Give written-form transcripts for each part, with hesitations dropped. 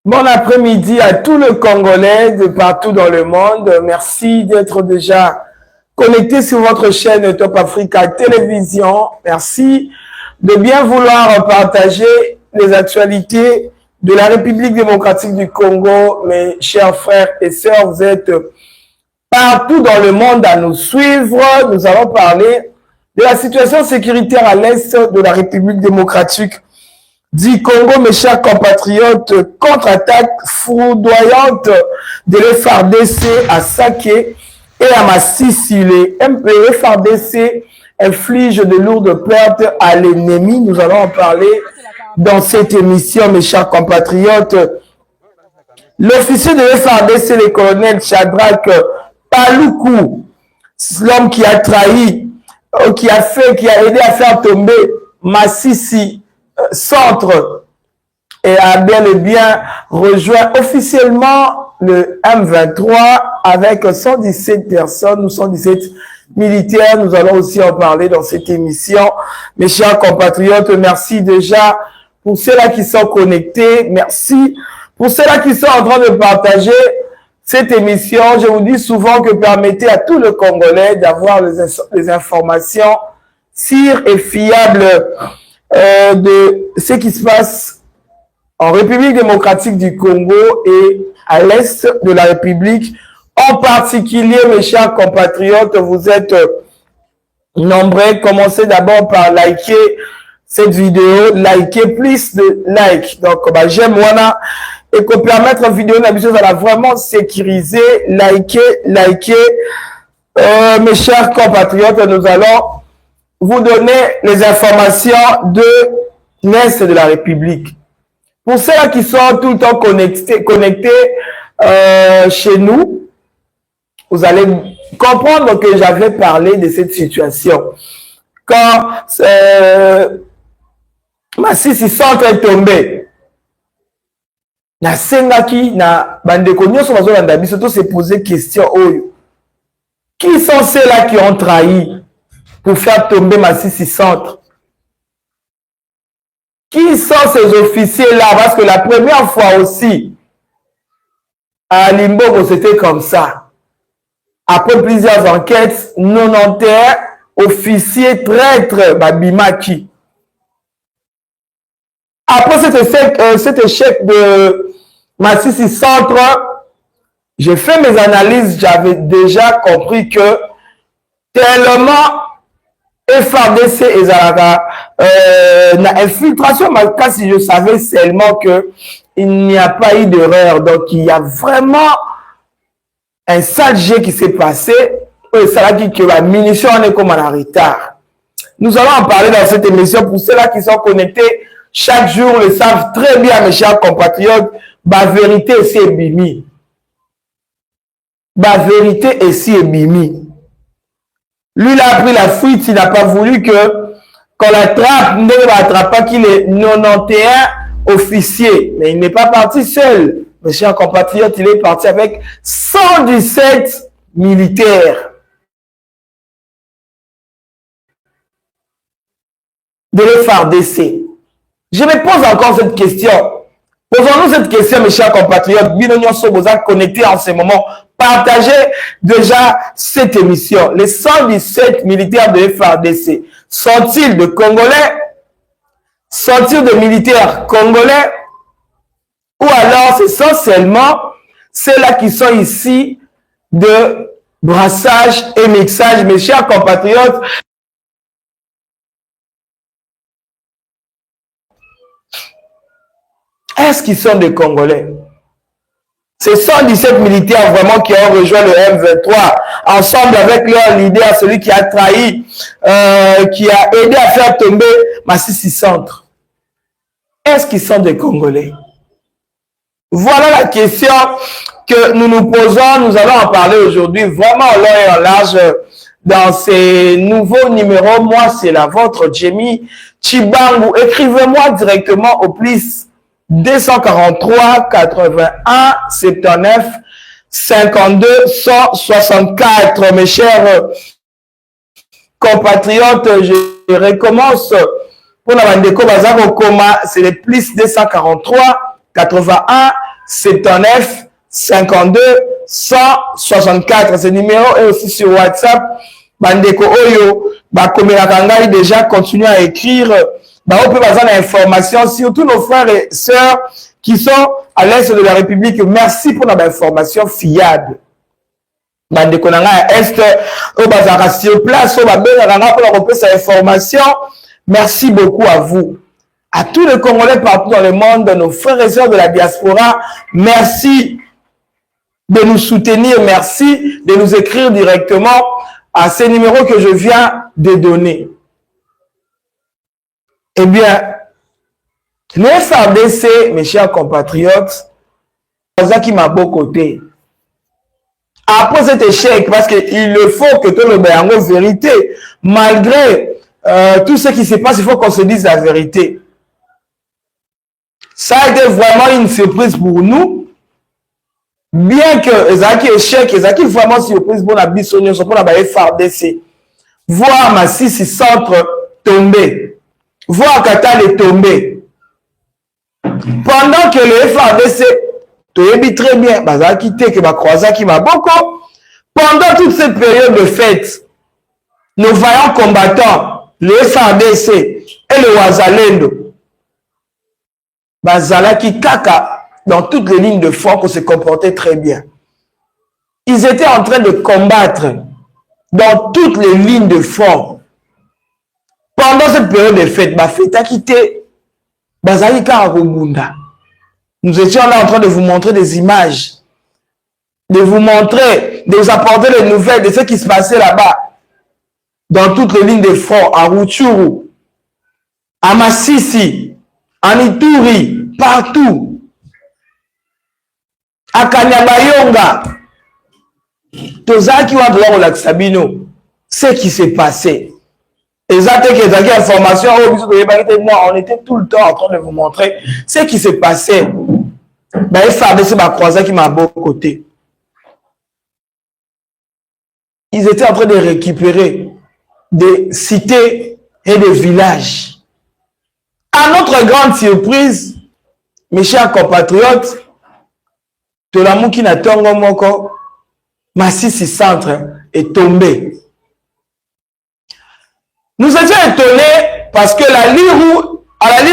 Bon après-midi à tous les Congolais de partout dans le monde. Merci d'être déjà connectés sur votre chaîne Top Africa Télévision. Merci de bien vouloir partager les actualités de la République démocratique du Congo. Mes chers frères et sœurs, vous êtes partout dans le monde à nous suivre. Nous allons parler de la situation sécuritaire à l'est de la République démocratique du Congo, mes chers compatriotes. Contre-attaque foudroyante de l'FARDC à Saké et à Massissi. Les FARDC inflige de lourdes pertes à l'ennemi. Nous allons en parler dans cette émission, mes chers compatriotes. L'officier de l'FARDC, le colonel Shadrach Paloukou, l'homme qui a trahi, qui a aidé à faire tomber Massissi centre, et a bien et bien rejoint officiellement le M23 avec 117 personnes ou 117 militaires. Nous allons aussi en parler dans cette émission. Mes chers compatriotes, merci déjà pour ceux-là qui sont connectés. Merci pour ceux-là qui sont en train de partager cette émission. Je vous dis souvent que permettez à tous les Congolais d'avoir les informations sûres et fiables de ce qui se passe en République démocratique du Congo et à l'est de la République. En particulier, mes chers compatriotes, vous êtes nombreux. Commencez d'abord par liker cette vidéo, liker plus de likes. Donc, j'aime voilà et qu'on permettre la vidéo à la vraiment sécuriser, liker. Mes chers compatriotes, nous allons vous donner les informations de l'Est de la République. Pour ceux qui sont tout le temps connectés chez nous, vous allez comprendre que j'avais parlé de cette situation. Quand Massissi centre est tombé, na sengaki na bandeko nyonso bazolanda biso to se poser question oyo. Qui sont ceux-là qui ont trahi pour faire tomber Massissi centre? Qui sont ces officiers-là? Parce que la première fois aussi, à Limbogo, c'était comme ça. Après plusieurs enquêtes, 91 officiers traîtres Babimaki. Après cet échec de Massissi centre, j'ai fait mes analyses, j'avais déjà compris que tellement FARDC et Zalaka, infiltration, mais si je savais seulement que il n'y a pas eu d'erreur. Donc, il y a vraiment un sale jet qui s'est passé. Et ça dit que la munition en est comme en retard. Nous allons en parler dans cette émission. Pour ceux-là qui sont connectés, chaque jour, le savent très bien, mes chers compatriotes, la vérité est si ébimi. La vérité est si ébimi. Lui, il a pris la fuite, il n'a pas voulu qu'on l'attrape, ne l'attrape pas qu'il est 91 officiers. Mais il n'est pas parti seul. Mes chers compatriotes, il est parti avec 117 militaires de l'FARDC. Je me pose encore cette question. Posons-nous cette question, mes chers compatriotes. Binonion Soboza connectés en ce moment. Partagez déjà cette émission. Les 117 militaires de FARDC sont-ils de Congolais? Sont-ils de militaires congolais? Ou alors ce sont seulement ceux-là qui sont ici de brassage et mixage? Mes chers compatriotes, est-ce qu'ils sont des Congolais? C'est 117 militaires vraiment qui ont rejoint le M23 ensemble avec leur leader, celui qui a trahi, qui a aidé à faire tomber Massissi centre. Est-ce qu'ils sont des Congolais? Voilà la question que nous nous posons. Nous allons en parler aujourd'hui vraiment en long et en large dans ces nouveaux numéros. Moi, c'est la vôtre, Jimmy Chibangu. Écrivez-moi directement au plus 243 81 79 52 164. Mes chers compatriotes, je recommence pour la Bandeko Bazako Koma, c'est le plus 243 81 79 52 164. Ce numéro est aussi sur WhatsApp. Bandeko Oyo, Bakomelakanga déjà continue à écrire. On peut avoir l'information, surtout nos frères et sœurs qui sont à l'est de la République. Merci pour notre information fiable. Bandeko Nanga Est, au bazar sur place, au Babelakanga pour leur sa information. Merci beaucoup à vous. À tous les Congolais partout dans le monde, nos frères et sœurs de la diaspora, merci de nous soutenir, merci de nous écrire directement à ces numéros que je viens de donner. Eh bien, le FARDC, mes chers compatriotes, c'est qui m'a beau côté. Après cet échec, parce qu'il le faut que tout le monde ait en vérité, malgré tout ce qui se passe, il faut qu'on se dise la vérité. Ça a été vraiment une surprise pour nous. Bien que Ezaki échec, Ezaki vraiment surprise pour la Bissonio, pour la FARDC. Voir Massissi Centre tomber. Voir Katale tomber. Pendant que le FARDC, tu es très bien, Bazaki Teke, Bakrozaki Maboko, pendant toute cette période de fête, nos vaillants combattants, le FARDC et le Wazalendo, Bazalaki Kaka, dans toutes les lignes de front, qu'on se comportait très bien. Ils étaient en train de combattre dans toutes les lignes de front. Pendant cette période de fête, Bafeta quitté Bazalika Rogunda. Nous étions là en train de vous montrer des images, de vous montrer, de vous apporter les nouvelles de ce qui se passait là-bas, dans toutes les lignes de front, à Rutshuru, à Massissi, en Ituri, partout. À Kanyabayonga, Tozaki wa doit relaxer Sabino, ce qui s'est passé. Exactement, information, on était tout le temps en train de vous montrer ce qui s'est passé. Ben, il fallait ma croisée qui m'a beau côté. Ils étaient en train de récupérer des cités et des villages. À notre grande surprise, mes chers compatriotes, de l'amour qui n'a tongo moko, Massissi Centre est tombé. Nous étions étonnés parce que à la ligne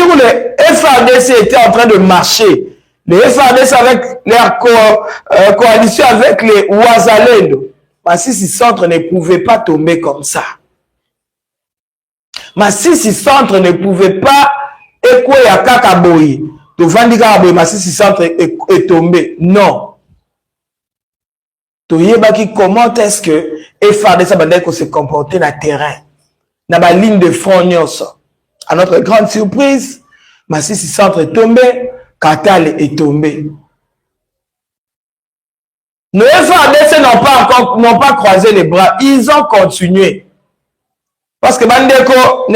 où le FARDC était en train de marcher, le FARDC avec leur coalition avec les Wazalendo, Massissi Centre ne pouvait pas tomber comme ça. Massissi Centre ne pouvait pas écouer à Kakaboyi. De Vandika Massissi Centre est tombé. Non. Comment est-ce que FARDC se comportait dans le terrain? Dans la ligne de front. À notre grande surprise, Massissi Centre est tombé, Katale est tombé. Nos FARDC n'ont pas croisé les bras. Ils ont continué. Parce que Bandeko,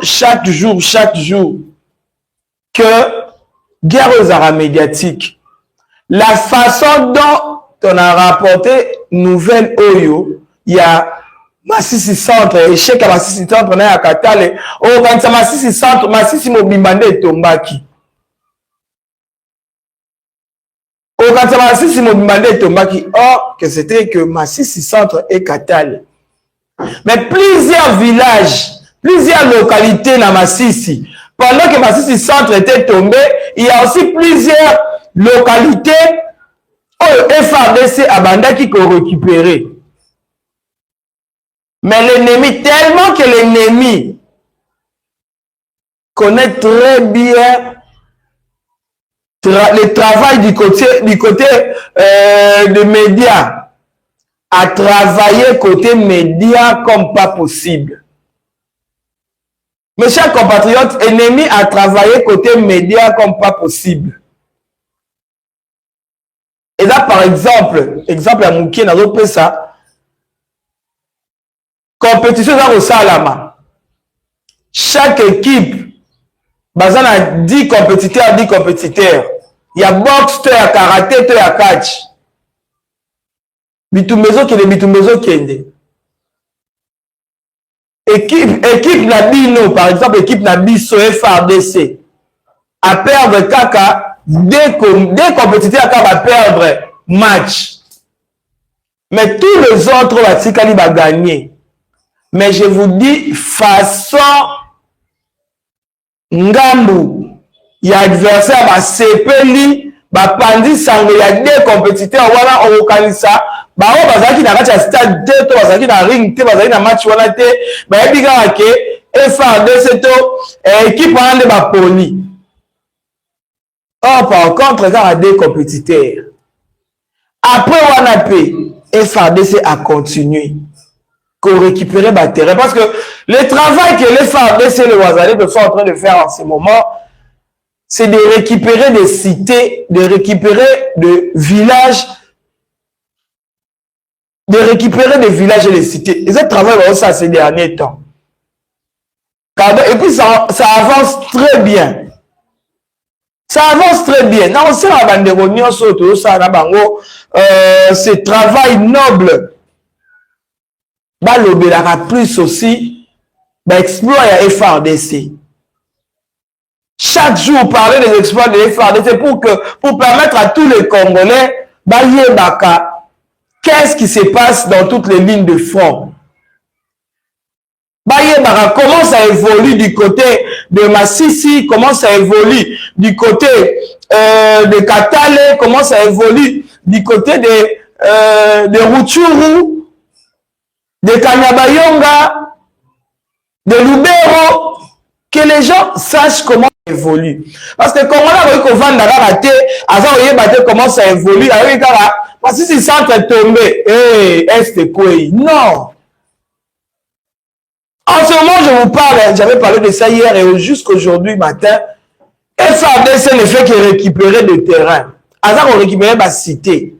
chaque jour, que guerre aux arts médiatiques, la façon dont on a rapporté nouvelle Oyo, il y a Massissi Centre, échec à Massissi Centre, on a Katale, quand Massissi Centre, Massissi Mobimande Tombaki. Quand Massissi Mobimande Tombaki, or que c'était que Massissi Centre et Katale. Mais plusieurs villages, plusieurs localités dans Massissi, pendant que Massissi Centre était tombé, il y a aussi plusieurs localités où FARDC Abandaki qu'on récupérait. Mais l'ennemi, tellement que l'ennemi connaît très bien le travail du côté des médias, à travailler côté médias comme pas possible. Mes chers compatriotes, ennemis à travailler côté médias comme pas possible. Et là, par exemple à Mouké, dans l'autre ça, compétition dans le Salama. Chaque équipe, basant à 10 compétiteurs, 10 compétiteurs. Il y a boxe, il y a karaté, il y a catch. Bitumbezo kende. Équipe Nabino, par exemple, équipe Nabiso FARDC, à perdre Kaka Deux compétiteurs qui vont perdre match. Mais tous les autres vont gagner. Mais je vous dis, façon Ngambu, il y a adversaire va sepeli, va pandi sangue, il y a deux compétiteurs, voilà, on reconnaît bah on va dire qu'il stade deux, to va dire qu'il ring, te va dire match voilà te, bah et biga ke FARDC to équipe en de ba poli. Or par contre, il y a deux compétiteurs. Après on a payé, FARDC a continué. Qu'on récupérer le terrain. Parce que le travail que les FARDC et les Ouazalais sont en train de faire en ce moment, c'est de récupérer des cités, de récupérer des villages, et des cités. Ils ont travaillé ça ces derniers temps. Et puis ça avance très bien. Ça avance très bien. Non, c'est la bande de réunion, c'est travail noble. Bah, l'obélara plus aussi, bah, exploit à FARDC. Chaque jour, parler des exploits de FARDC pour permettre à tous les Congolais, bah, qu'est-ce qui se passe dans toutes les lignes de front. Bah, comment ça évolue du côté de Massissi, comment ça évolue du côté de Katale, comment ça évolue du côté de Rutshuru, de Kanyabayonga, de Lubero, que les gens sachent comment ça évolue. Parce que comme on a vu qu'on va dans la raté, comment ça évolue, parce que si c'est centre tombé, est quoi? Non. En ce moment, je vous parle, j'avais parlé de ça hier et jusqu'aujourd'hui matin, FARDC ne fait que récupérer des terrains. Azar, on récupère ma cité.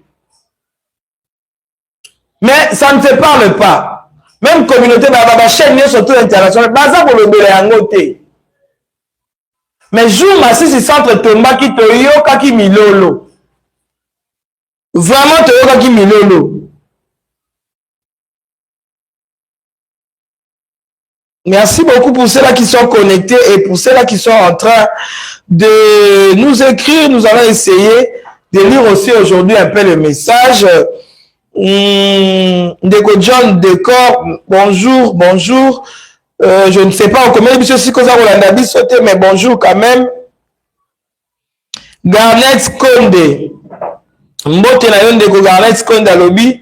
Mais ça ne te parle pas. Même communauté, la chaîne, surtout internationale, baza pour le béléangoté. Mais jour Massissi centre tomba qui toyo kaki milolo. Vraiment toyo kaki milolo. Merci beaucoup pour ceux-là qui sont connectés et pour ceux-là qui sont en train de nous écrire. Nous allons essayer de lire aussi aujourd'hui un peu le message. Ndeko John Décor, bonjour, bonjour. Je ne sais pas comment il si mais bonjour quand même. Garnet Konde, Mbote na yon Ndeko Garnet Konde à lobby.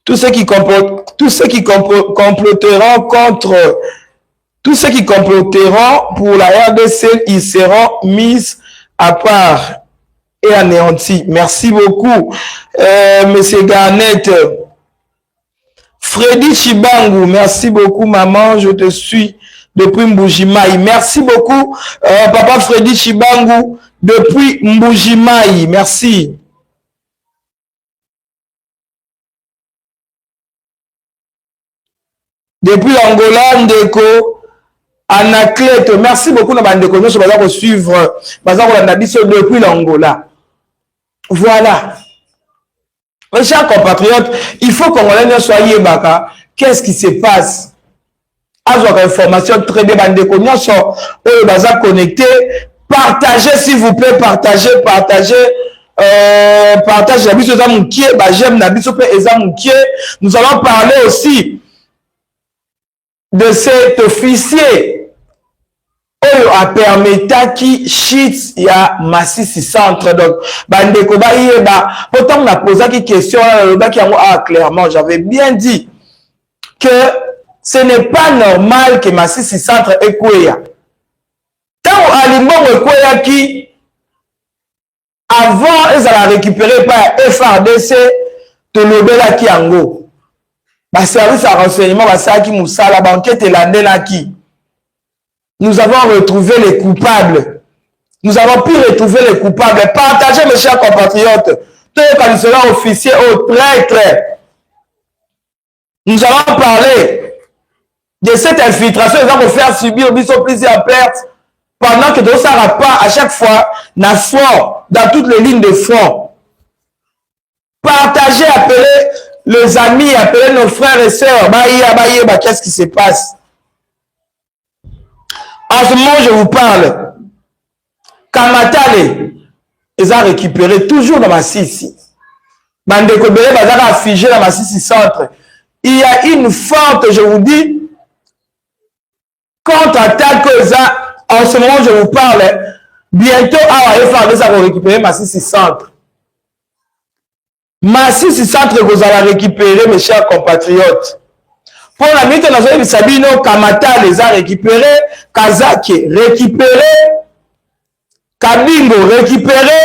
Tous ceux qui comploteront contre, tous ceux qui comploteront pour la RDC, ils seront mis à part et anéantis. Merci beaucoup, Monsieur Garnet. Freddy Chibangu, merci beaucoup, maman. Je te suis depuis Mbujimaï. Merci beaucoup, papa Freddy Chibangu, depuis Mbujimaï. Merci. Depuis Angola, Ndeko, Anaclète, merci beaucoup, Ndeko. Nous allons suivre depuis l'Angola. Voilà. Mes chers compatriotes, il faut qu'on soyez baka. Qu'est-ce qui se passe? Avoir information très bien, Ndeko. Nous sommes connectés. Partagez, s'il vous plaît, partagez. Partagez. Nous allons parler aussi de cet officier qui a permis qui shit ya Massissi centre. Donc bandeko ba yeba pourtant on a posé une question clairement j'avais bien dit que ce n'est pas normal que Massissi centre ekweya tant alimbo ekweya qui avant ils allaient récupérer par FARDC to lobela ki ango. Bah, service à renseignement, bah, ça qui moussa, la banquette et la qui. Nous avons retrouvé les coupables. Nous avons pu retrouver les coupables. Partagez, mes chers compatriotes. Tous les sera officiers au traître. Nous allons parler de cette infiltration. Ils vont faire subir plusieurs pertes pendant que tout ça pas à chaque fois dans front, dans toutes les lignes de front. Partagez, appelez les amis, appelez nos frères et sœurs. Qu'est-ce qui se passe? En ce moment, je vous parle. Kamatale, Ils ont récupéré toujours dans Massissi. Bandeko Belé Bazara a figé dans Massissi centre. Il y a une forte, je vous dis, contre-attaque en ce moment je vous parle. Bientôt, ça va récupérer Massissi centre. Massissi centre, vous allez récupérer, mes chers compatriotes. Pour la minute, nous avons Sabino Kamata les a récupérés, Kazaki récupéré, Kabingo récupéré,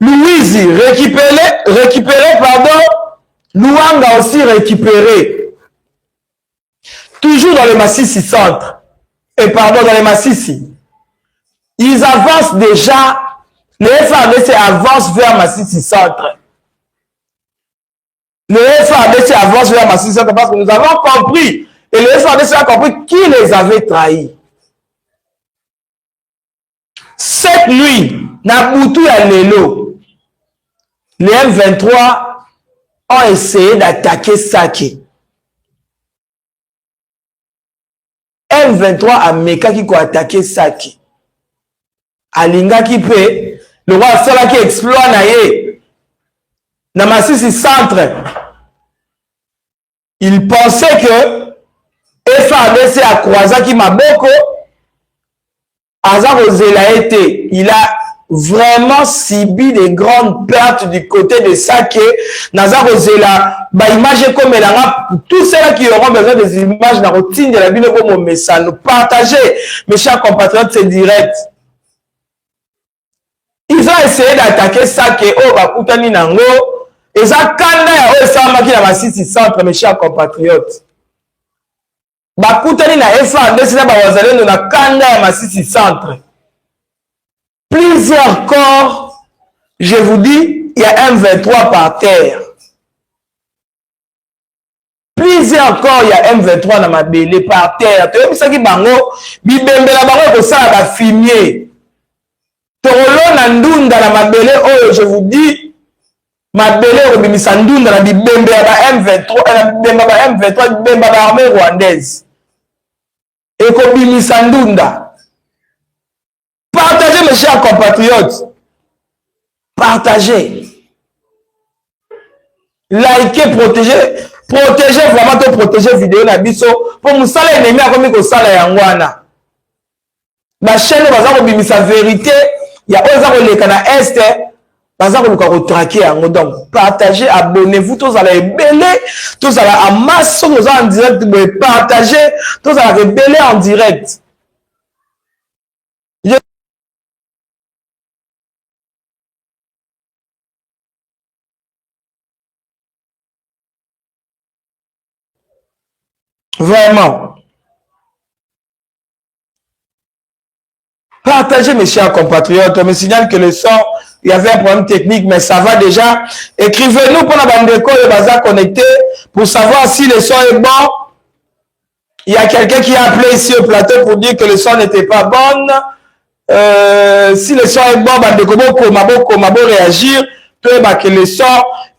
Louisi récupéré, pardon, Luanga aussi récupéré. Toujours dans les Massissi centre. Et pardon, dans les Massissi. Ils avancent déjà, les FADC avancent vers Massissi centre. Le FADC avance vers Massissi centre parce que nous avons compris, et le FADC a compris qui les avait trahis. Cette nuit, Nabutu et Lelo, les M23 ont essayé d'attaquer Sake. M23 a Meka qui a attaqué Sake. Alinga qui peut, le roi Sola qui exploite Naye, na Massissi centre. Il pensait que FADC a croisé qui Maboko, Azar Ozela été, il a vraiment subi des grandes pertes du côté de Sake. Nazar Ozela, bah image comme elle a, tous ceux qui auront besoin des images dans la routine de la Bible comme mon message, nous partager, mes chers compatriotes, c'est direct. Ils ont essayé d'attaquer Sake, oh, bah, Koutani Nango, et ça, quand ils ont qui Massissi centre, mes chers compatriotes. Bah, Koutani na FADC, na Kanda ya Massissi centre. Plusieurs corps, je vous dis, il y a un 23 par terre. Plusieurs corps, il y a un 23 dans ma belle par terre. Tu vois, ça qui bango, bibembe la bango, que ça va fumier. Torolo nandunda na ma belle, oh, je vous dis, ma belle, obimisa ndunda na bibembe la M23, bibembe la armée rwandaise. Et kobimisa ndunda. Partagez, mes chers compatriotes. Partagez. Likez, protégez. Protégez vraiment, to protéger vidéo na biso. Pour nous saler ennemi à comme ko sala yangwana. Ma chaîne baza ko bimisa vérité. Il y a oza ko leka na est. Baza ko luka ko traquer yango. Donc partagez, abonnez-vous, tous à la ébélé, tous à la masse, tous en direct, partagez, tous à la ébélé en direct. Vraiment. Partagez, mes chers compatriotes. On me signale que le son, il y avait un problème technique, mais ça va déjà. Écrivez-nous pour la bande de code de Bazar connecté pour savoir si le son est bon. Il y a quelqu'un qui a appelé ici au plateau pour dire que le son n'était pas bon. Si le son est bon, bande de code, mabo réagir. Peu que le son,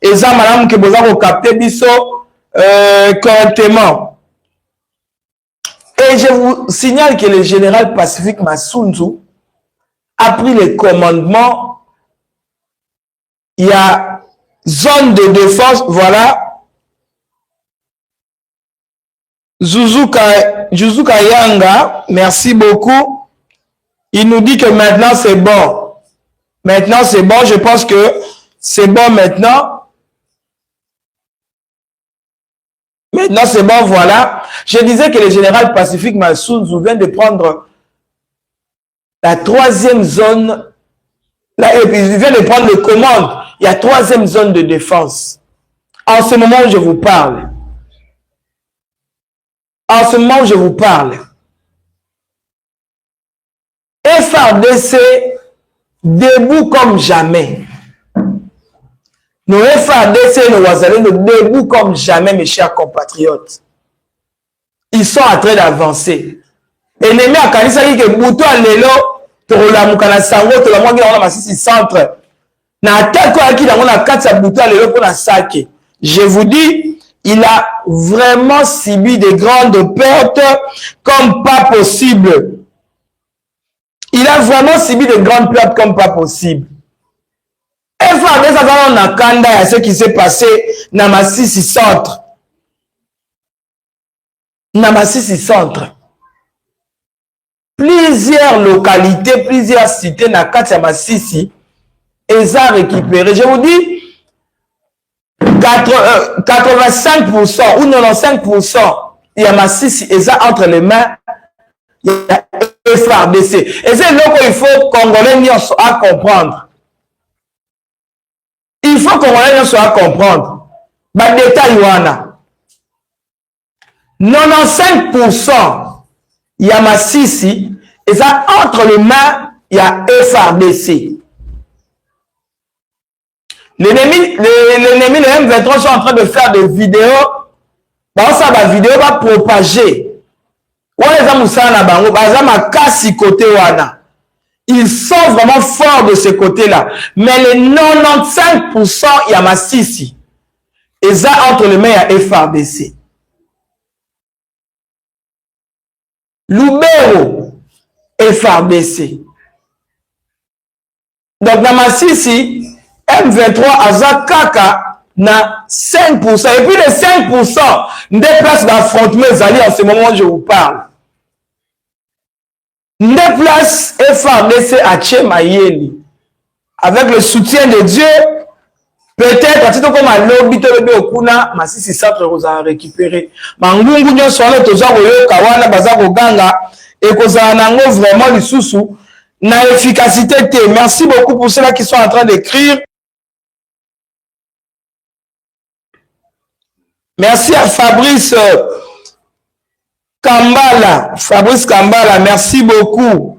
et ça, madame, que vous avez capté biso correctement. Et je vous signale que le général Pacifique Massunzu a pris les commandements. Il y a zone de défense, voilà. Juzuka Yanga, merci beaucoup. Il nous dit que maintenant c'est bon. Maintenant c'est bon, je pense que c'est bon maintenant. Maintenant, c'est bon, voilà. Je disais que le général Pacifique Massunzu vient de prendre la troisième zone. Là, et puis il vient de prendre les commandes. Il y a troisième zone de défense. En ce moment où je vous parle. En ce moment où je vous parle. FADC debout comme jamais. Nos FADC, nos Wazalendo, debout comme jamais, mes chers compatriotes. Ils sont en train d'avancer. Ennemi à Kanisa dit que Bouto à Lelo, Torola Mukana Sango, Torola Mukana Massissi centre. Na attaque quoi qui dans la 4 Bouto à Lelo pour la sac. Je vous dis, il a vraiment subi des grandes pertes comme pas possible. Il a vraiment subi de grandes pertes comme pas possible. FARDC a na kanda à ce qui s'est passé dans Masisi centre. Dans Masisi centre. Plusieurs localités, plusieurs cités dans Katia Masisi, ils ont récupéré. Je vous dis, 85% ou 95%, il y a Masisi, ils ont entre les mains, il y a FARDC. Et c'est là qu'il faut Congolais à comprendre. Il faut Congolais à comprendre. Bah, détail, 95%. Il y a Masisi, et ça, entre les mains, il y a FARDC. L'ennemi, les M23 sont en train de faire des vidéos. Bah, ça, la vidéo va propager. Ils sont vraiment forts de ce côté-là. Mais les 95%, il y a Masisi. Et ça, entre les mains, il y a FARDC. Lubero, FARDC. Donc, dans Masisi, M23 Azakaka na 5%. Et puis les 5% des places d'affrontement en ce moment où je vous parle. Des places FARDC à Tchemayeli. Avec le soutien de Dieu, peut-être, à titre comme à l'obité de Okuna, Masisi Centre vous a récupéré. Mangungu nyo soale toza koyo kawana baza koganga et kozanango vraiment les sous na efficacité. Merci beaucoup pour ceux-là qui sont en train d'écrire. Merci à Fabrice Kambala. Fabrice Kambala, merci beaucoup.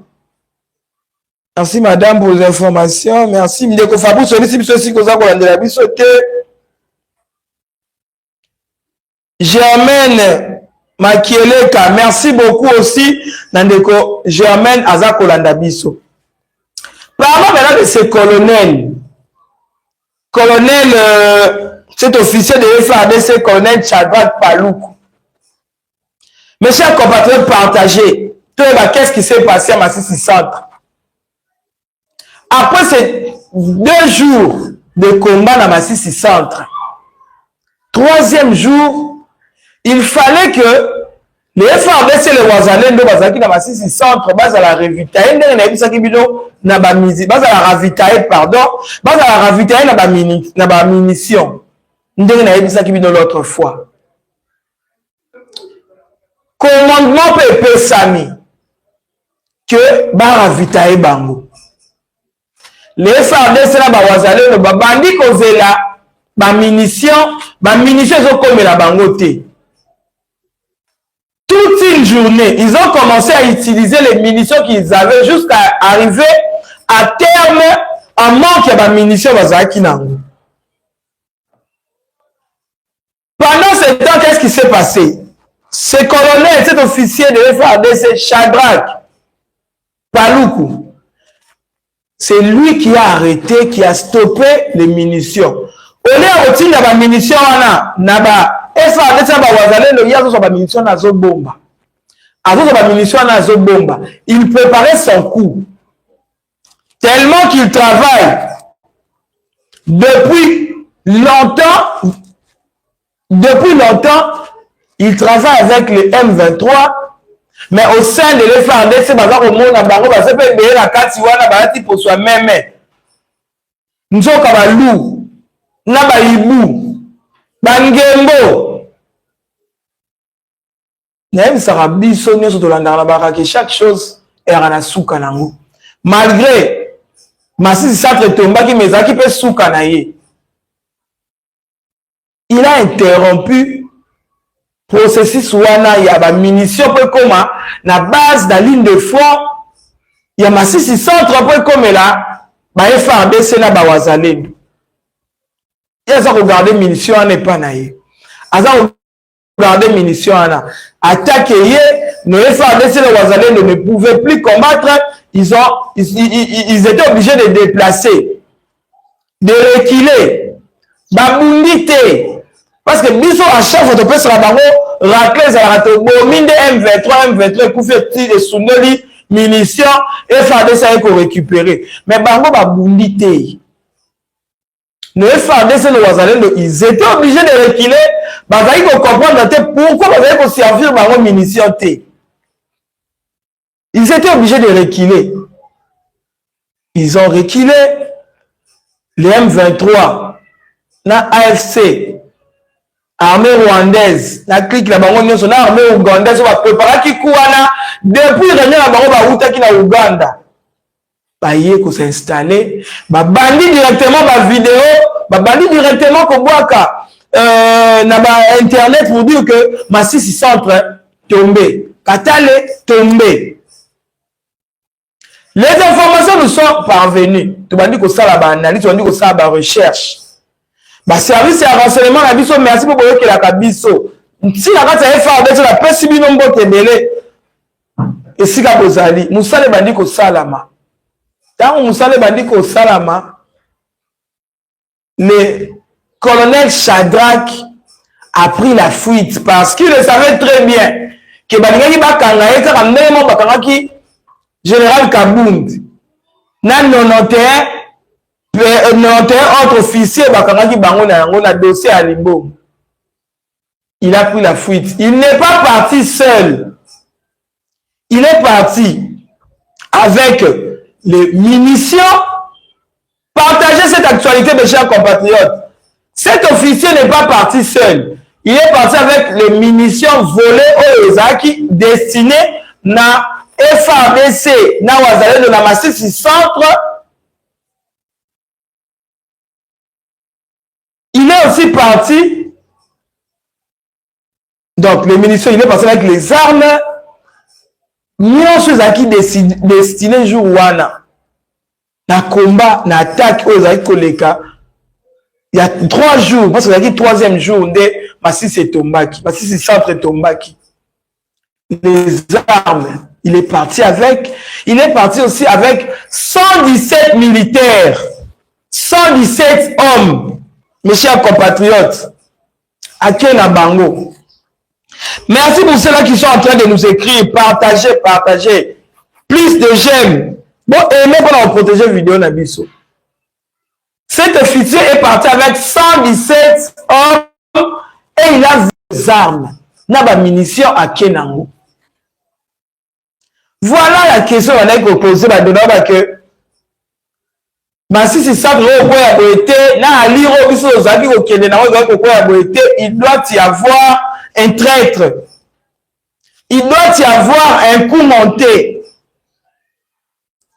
Merci madame pour les informations. Merci. Ndeko Fabrice, aussi Germaine Makieleka, merci beaucoup aussi. Ndeko Germaine Azako Landabiso. Parlons maintenant de ces colonels. Colonel, cet officier de FARDC, colonel Chadrak Paloukou. Mes chers compatriotes partagés, qu'est-ce qui s'est passé à Masisi Centre? Après ces 2 jours de combat dans Masisi Centre, 3e jour, il fallait que les FARDC et les Wazalendo bazaki dans Masisi Centre, base à la ravitailler, base à la ravitailler na ba munitions. L'autre fois. Commandement Pepe Sami que ba ravitailler bango. Les FARDC na ba Wazalendo ba bandi kozela ba munitions zo comme la bangote. Toute une journée, ils ont commencé à utiliser les munitions qu'ils avaient jusqu'à arriver à terme en manque de munitions bazaki nango. Pendant ce temps, qu'est-ce qui s'est passé? Ce colonel, cet officier de FARDC, Chadrak Paloukou, c'est lui qui a arrêté, qui a stoppé les munitions. Au lieu de retirer les munitions, il préparait son coup. Tellement qu'il travaille depuis longtemps, il travaille avec les M23, mais au sein de l'FARDC, chaque chose est à souka nango. Malgré Masisi Centre tombaki mezaki pe souka na ye. Il a interrompu processus wana ya ba munitions pe koma na base de ligne de front ya Masisi Centre pe comme là ba FARDC na ba Wazalendo. Il a regardé munitions n'est pas na ye. Aza regardé munitions ana attaquer ye no FARDC na Wazalendo ne pouvaient plus combattre. Ils étaient obligés de déplacer, de reculer, babundité. Parce que biso à chaque fois de faire la bango, racler ça rate bominde M23 Koufeti et Sounoli munitions, et FARDC a été récupéré. Mais bango ba bundité. Le FARDC, le Wazalendo, ils étaient obligés de reculer. Ils ont comprendre pourquoi ils allaient servir bango munitions. Ils étaient obligés de reculer. Ils ont reculé. Les M23, la AFC, armée rwandaise, la clique la bango nyonso na armée ougandaise va préparer qui kouana depuis dernier la bango ba uta ki na Uganda. Ba yé ko s'installer, ba bandi directement ba vidéo, ba bandi directement ko boaka na ba internet pour dire que Masisi centre tombé, Katale tombé. Les informations nous sont parvenues. Tu vas dire que ça la analyse, tu vas dire que ça la recherche. Bah service et renseignement la biso merci pour que la kabiso. Si la carte est faite avec la possible nombre de belé. Et si ka bozali, musale bandi ko salama. Tant musale bandi ko salama. Le colonel Shadrach a pris la fuite parce qu'il savait très bien que bandingi bakanga eka kamemo bakanga ki Général Kabound, na 91 autres officiers bakangaki bango na yango na dossier à Limbo. Il a pris la fuite. Il n'est pas parti seul. Il est parti avec les munitions. Partagez cette actualité, mes chers compatriotes. Cet officier n'est pas parti seul. Il est parti avec les munitions volées aux Ezaki destinées na FARDC, na Wazalendo na Masisi centre. Il est aussi parti. Donc, les munitions, il est parti avec les armes. Nous sommes qui destinés jour wana. Na combat, na attaque, aux Koleka. Il y a 3 jours, parce que c'est le 3e jour de Masisi Tombaki. Masisi centre Tombaki. Les armes. Il est parti avec, il est parti aussi avec 117 militaires, 117 hommes, mes chers compatriotes, à Kena Bango. Merci pour ceux-là qui sont en train de nous écrire, partagez, partagez. Plus de j'aime. Bon, aimez pour protéger vidéo Nabiso. Cet officier est parti avec 117 hommes et il a des armes. Il a des munitions à Kenango. Voilà la question qu'on a posée que Masisi centre il doit y avoir un traître. Il doit y avoir un coup monté.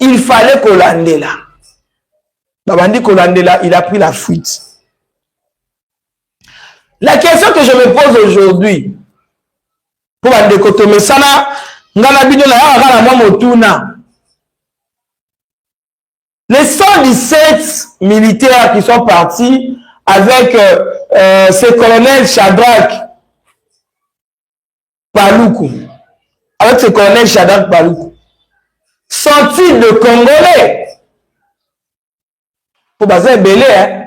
Il fallait Kolandela. Babandi Kolandela, il a pris la fuite. La question que je me pose aujourd'hui, pour Andekotome Sana, les 117 militaires qui sont partis avec ce colonel Shadrach Paloukou, avec ce colonel Shadrach Paloukou, sont-ils de Congolais? Pour baser belé, hein?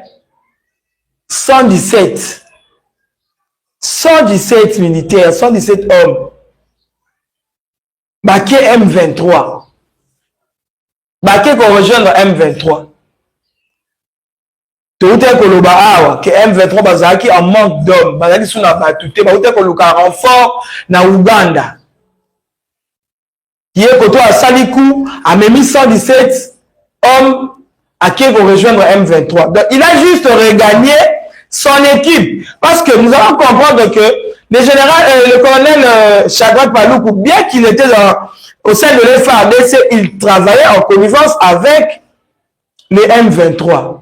117 militaires, 117 hommes. Baké M23. Baké qu'on rejoindre M23. Tout est koloba awa que M23 bazaki en manque d'hommes. Bazaki sous na batute. Ba ute koloka renfort na Uganda. Qui est koto à Salikou a mis 117 hommes à qui qu'on rejoindre M23. Donc il a juste regagné son équipe parce que nous allons comprendre que le colonel Shadrach Paloukou, bien qu'il était au sein de l'FARDC, il travaillait en connivence avec les M23.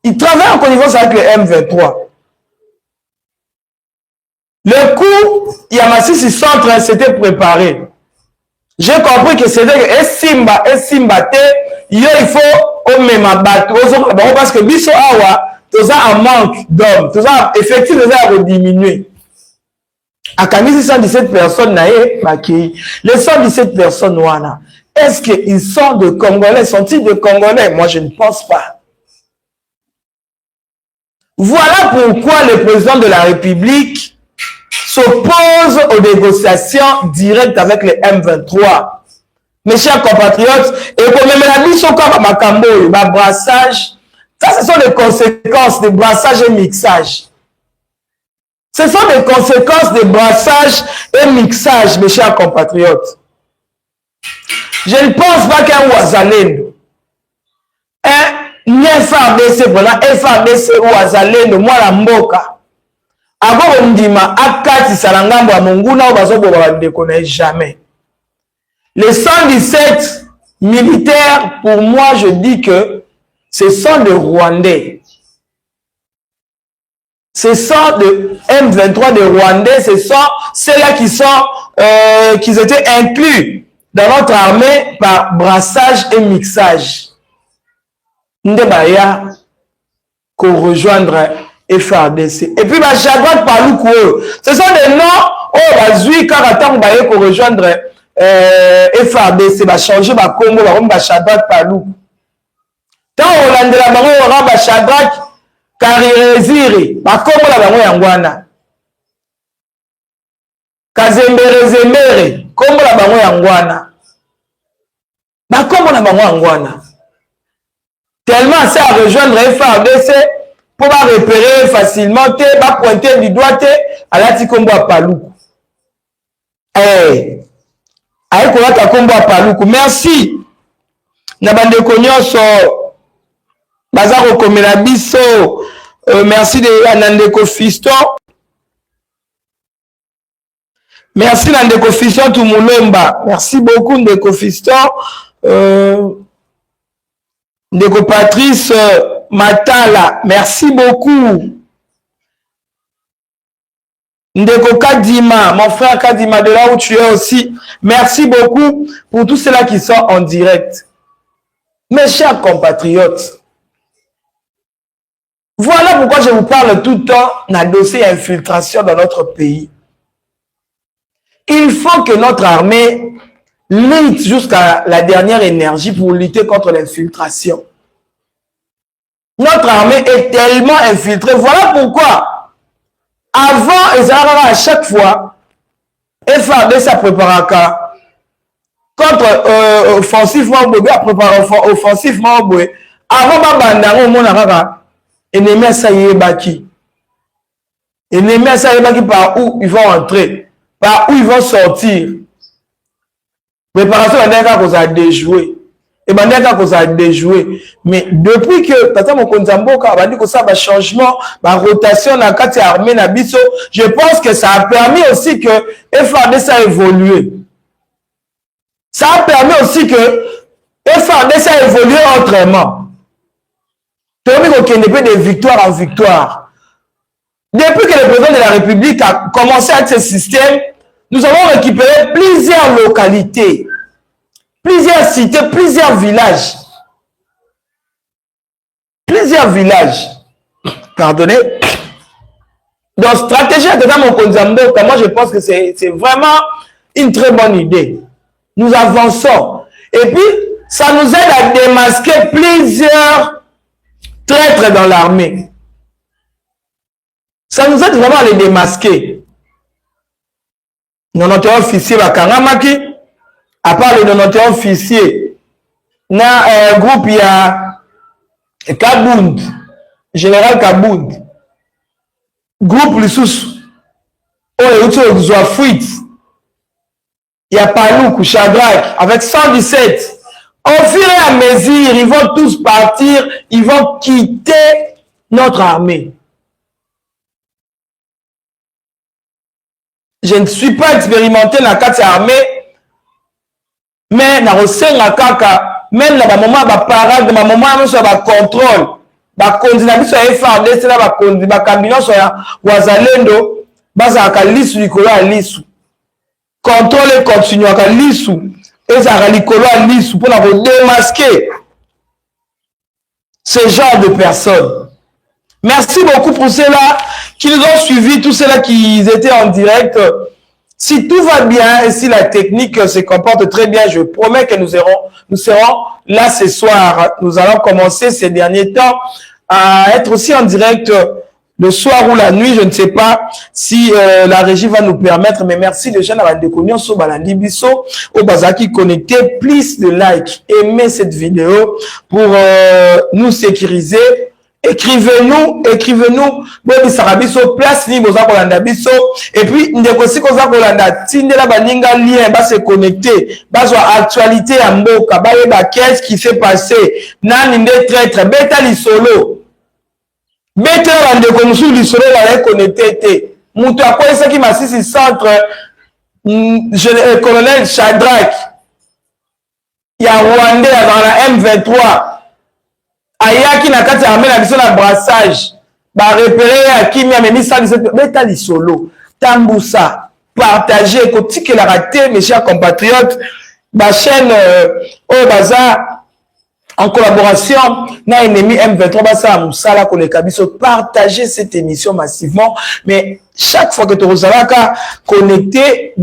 Il travaillait en connivence avec les M23. Le coup, Yamasisi centre s'était préparé. J'ai compris que c'était Simba, il faut au même abattre parce que Biso Awa, tout ça en manque d'hommes, tout ça effectivement ça a diminué. À Kamisi 117 personnes, les 117 personnes, est-ce qu'ils sont de Congolais? Sont-ils de Congolais? Moi, je ne pense pas. Voilà pourquoi le président de la République s'oppose aux négociations directes avec les M23. Mes chers compatriotes, et pour même la mission comme Makambo, le brassage, ça ce sont les conséquences de brassage et mixage. Ce sont des conséquences de brassage et mixage, mes chers compatriotes. Je ne pense pas qu'un Ouazalendo, un FARDC, voilà, FARDC Ouazalendo, moi la mboka, avant on dit ma akati salangambo à monguna ou bazo boba ne connaît jamais. Les 117 militaires, pour moi, je dis que ce sont des Rwandais. Ce sont des M23 des Rwandais, ce sont ceux-là qui étaient inclus dans notre armée par brassage et mixage. Ndebaya, qu'on rejoindre FARDC. Et puis, Chadrak Paloukou, ce sont des noms, oh, Bazui, Karatam, qu'on rejoindre FARDC, va changer ma combo, va Chadrak Paloukou. Tant on a de la banque, on va Chadrak Karireziri, va combo la banque Yangwana. Kazembere Zembere, combo la banque Yangwana. Va combo la banque Yangwana. Tellement ça à rejoindre FARDC pour pas repérer facilement, va pointer du doigt à la Tikombo à Paloukou. Eh, avec quoi ta combo à Paloukou. Merci. Nabande Konyoso, Bazaro Komela Biso, merci de Nandeko Fiston. Merci Nandeko Fiston Tumulomba. Merci beaucoup Ndeko Fiston. Ndeko Patrice Matala, merci beaucoup. Ndeko Kadima, mon frère Kadima, de là où tu es aussi, merci beaucoup pour tous ceux-là qui sont en direct. Mes chers compatriotes, voilà pourquoi je vous parle tout le temps d'un dossier infiltration dans notre pays. Il faut que notre armée lutte jusqu'à la dernière énergie pour lutter contre l'infiltration. Notre armée est tellement infiltrée. Voilà pourquoi, avant, et ça à chaque fois, FARDC ça prépare contre offensivement, offensivement, avant, ennemi ça y est baki. Ennemi ça y est baki par où ils vont entrer, par où ils vont sortir. Préparation d'un qu'on a déjoué. Et maintenant qu'on a déjoué. Mais depuis que Tata Mokonzamboka a dit que ça va changement, va rotation dans la carte armée Nabiso, je pense que ça a permis aussi que FARDC a évolué. Ça a permis aussi que FARDC a évolué autrement. Tandis qu'on n'est pas de victoire en victoire. Depuis que le président de la République a commencé avec ce système, nous avons récupéré plusieurs localités, plusieurs cités, plusieurs villages. Plusieurs villages. Pardonnez. Donc, stratégie de Tata Mokonzamboka, moi je pense que c'est vraiment une très bonne idée. Nous avançons. Et puis, ça nous aide à démasquer plusieurs traîtres dans l'armée. Ça nous aide vraiment à les démasquer. Notre officier Bakangamaki, à part les 91 officiers, dans un groupe, il y a Kabound, général Kabound, groupe Lissous, il y a Paloukou, Chadrak, avec 117. Au fur et à mesure, ils vont tous partir, ils vont quitter notre armée. Je ne suis pas expérimenté dans la carte armée, mais dans le kaka, même dans le moment de parade, dans le moment de contrôle, ba condamnation sur FARDC, ba cabinet sur Ouazalendo, bazaka lisu likolo a lisu. Contrôle continue à lisu, et ça likolo a lisu pour la démasquer ce genre de personnes. Merci beaucoup pour ceux-là qui nous ont suivis, tous ceux-là qui étaient en direct. Si tout va bien et si la technique se comporte très bien, je promets que nous serons là ce soir. Nous allons commencer ces derniers temps à être aussi en direct le soir ou la nuit, je ne sais pas si la régie va nous permettre, mais merci déjà à Bandekonion sur Balandi Bisso, au Bazaki connecté, plus de likes, aimez cette vidéo pour nous sécuriser. Écrivez-nous, Bobi Sarabiso, place ni Boza Kolanda Biso, et puis, Ndekosi Koza Kolanda, Tindela Baninga lien, va se connecter, va sur actualité à Mboka, qu'est-ce qui s'est passé, Nan Inde traître, Beta li solo, Beta Bandeko Moussou li solo, va connecter, Moutou à quoi est-ce qui m'a si centre, colonel Shadrach, il y a Rwandais dans la M23, ayaki na kati ya amena biso na brassage ba repérer ya kimia memi ça beta li solo tambusa partager kotika la raté mes chers compatriotes ba chaîne au bazar en collaboration na ennemi M23 basa musala koleka biso partager cette émission massivement mais chaque fois que tu resalaka connecté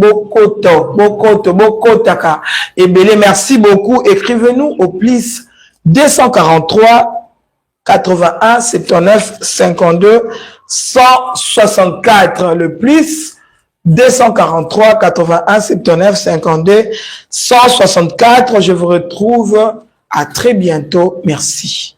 bokotaka et belé merci beaucoup écrivez-nous au plus 243 81 79 52 164 le plus 243 81 79 52 164. Je vous retrouve à très bientôt. Merci.